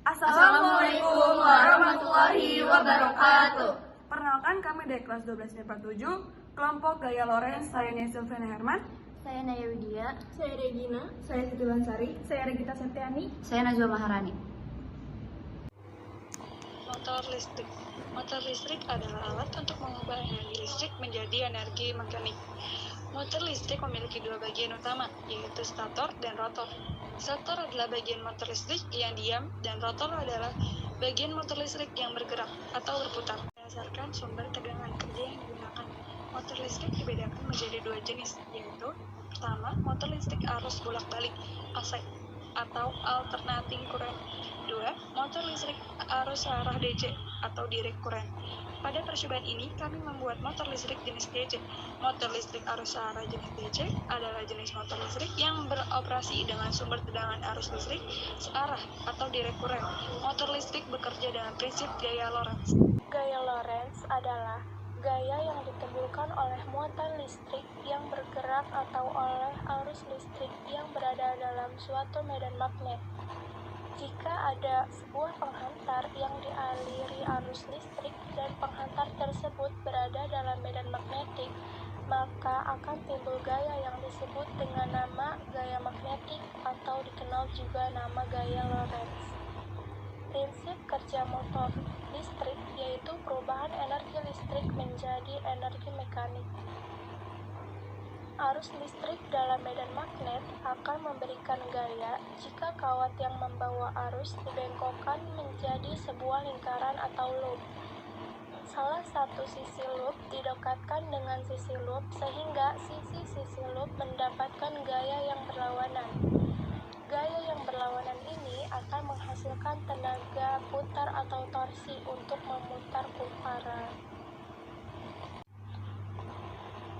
Assalamualaikum warahmatullahi wabarakatuh. Perkenalkan, kami dari kelas 12 MIPA 7, kelompok Gaya Lorenz. Saya Nia Silviana Herman. Saya Naya Widya. Saya Regina. Saya Siti Lansari. Saya Regita Septiani. Saya Najwa Maharani. Motor listrik. Motor listrik adalah alat untuk mengubah energi listrik menjadi energi mekanik. Motor listrik memiliki dua bagian utama, yaitu stator dan rotor. Stator adalah bagian motor listrik yang diam, dan rotor adalah bagian motor listrik yang bergerak atau berputar. Berdasarkan sumber tegangan kerja yang digunakan, motor listrik dibedakan menjadi dua jenis, yaitu pertama, motor listrik arus bolak-balik (AC) atau alternating current. Dua, motor listrik arus arah DC atau direct current. Pada percobaan ini, kami membuat motor listrik jenis DC. Motor listrik arus arah jenis DC adalah jenis motor listrik yang beroperasi dengan sumber tegangan arus listrik searah atau direct current. Motor listrik bekerja dengan prinsip gaya Lorenz. Gaya Lorenz adalah gaya yang ditimbulkan oleh muatan listrik yang bergerak atau oleh arus listrik yang berada dalam suatu medan magnet. Jika ada sebuah penghantar yang dialiri arus listrik dan penghantar tersebut berada dalam medan magnetik, maka akan timbul gaya yang disebut dengan nama gaya magnetik atau dikenal juga nama gaya Lorenz. Prinsip kerja motor listrik yaitu perubahan energi listrik menjadi energi mekanik. Arus listrik dalam medan magnet akan memberikan gaya jika kawat yang membawa arus dibengkokkan menjadi sebuah lingkaran atau loop. Salah satu sisi loop didekatkan dengan sisi loop sehingga sisi-sisi loop mendapatkan gaya yang berlawanan. Gaya yang berlawanan ini akan menghasilkan tenaga putar atau torsi untuk memutar kumparan.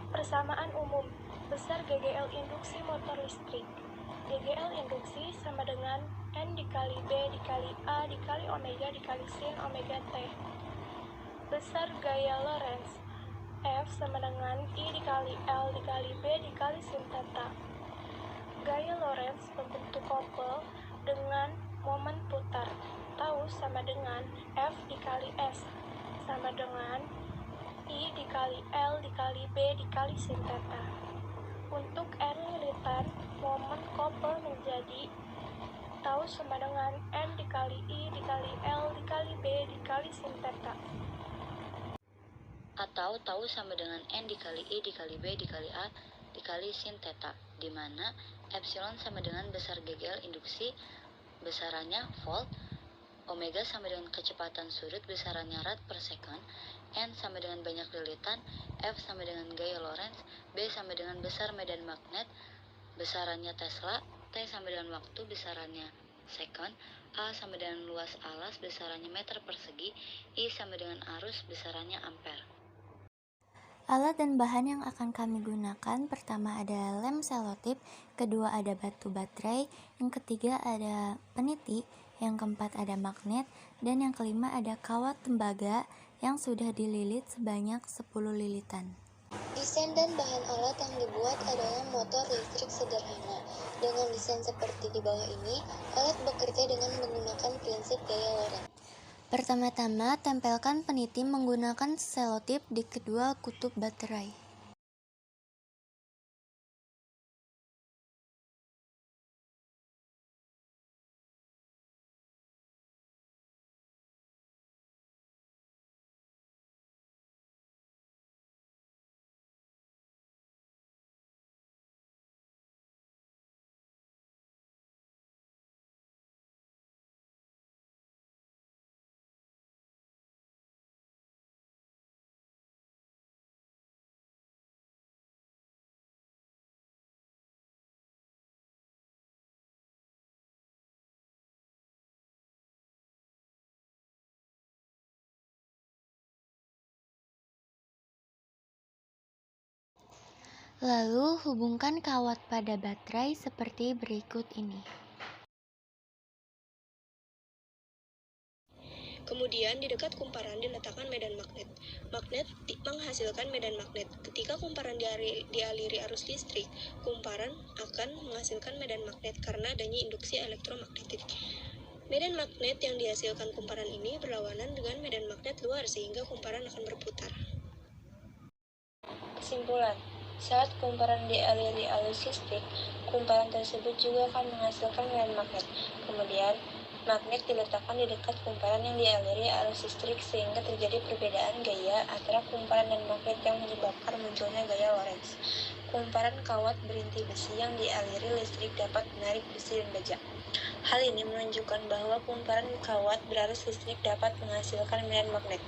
Persamaan umum besar GGL induksi motor listrik. GGL induksi sama dengan N dikali B dikali A dikali omega dikali sin omega T. Besar gaya Lorenz F sama dengan I dikali L dikali B dikali sin theta. Gaya Lorenz membentuk kopel dengan momen putar. Tau sama dengan F dikali S sama dengan I dikali L dikali B dikali sin theta. Untuk N lilitan, momen kopel menjadi tau sama dengan N dikali I dikali L dikali B dikali sin theta. Atau tau sama dengan N dikali I dikali B dikali A dikali sin theta, di mana epsilon sama dengan besar GGL induksi besarannya volt, omega sama dengan kecepatan sudut besarannya rad per second, N sama dengan banyak lilitan, F sama dengan gaya Lorenz, B sama dengan besar medan magnet besarannya Tesla, T sama dengan waktu besarannya second, A sama dengan luas alas besarannya meter persegi, I sama dengan arus besarannya ampere. Alat dan bahan yang akan kami gunakan, pertama ada lem selotip, kedua ada batu baterai, yang ketiga ada peniti, yang keempat ada magnet, dan yang kelima ada kawat tembaga yang sudah dililit sebanyak 10 lilitan. Desain dan bahan alat yang dibuat adalah motor listrik sederhana. Dengan desain seperti di bawah ini, alat bekerja dengan menggunakan prinsip gaya Lorenz. Pertama-tama, tempelkan peniti menggunakan selotip di kedua kutub baterai. Lalu hubungkan kawat pada baterai seperti berikut ini. Kemudian di dekat kumparan diletakkan medan magnet. Magnet menghasilkan medan magnet. Ketika kumparan dialiri arus listrik, kumparan akan menghasilkan medan magnet karena adanya induksi elektromagnetik. Medan magnet yang dihasilkan kumparan ini berlawanan dengan medan magnet luar sehingga kumparan akan berputar. Kesimpulan, saat kumparan dialiri arus listrik, kumparan tersebut juga akan menghasilkan medan magnet. Kemudian, magnet diletakkan di dekat kumparan yang dialiri arus listrik sehingga terjadi perbedaan gaya antara kumparan dan magnet yang menyebabkan munculnya gaya Lorentz. Kumparan kawat berinti besi yang dialiri listrik dapat menarik besi dan baja. Hal ini menunjukkan bahwa kumparan kawat berarus listrik dapat menghasilkan medan magnet.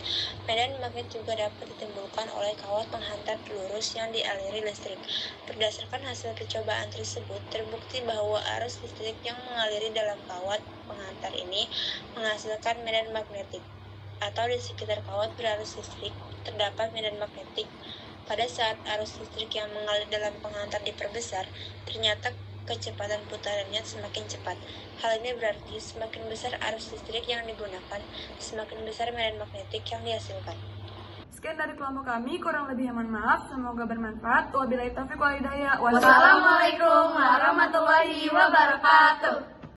Medan magnet juga dapat ditimbulkan oleh kawat penghantar lurus yang dialiri listrik. Berdasarkan hasil percobaan tersebut, terbukti bahwa arus listrik yang mengaliri dalam kawat penghantar ini menghasilkan medan magnetik, atau di sekitar kawat berarus listrik terdapat medan magnetik. Pada saat arus listrik yang mengalir dalam penghantar diperbesar, ternyata kecepatan putarannya semakin cepat. Hal ini berarti semakin besar arus listrik yang digunakan, semakin besar medan magnetik yang dihasilkan. Sekian dari kelompok kami, kurang lebih mohon maaf, semoga bermanfaat. Wabillahi taufiq wal hidayah. Wassalamualaikum warahmatullahi wabarakatuh.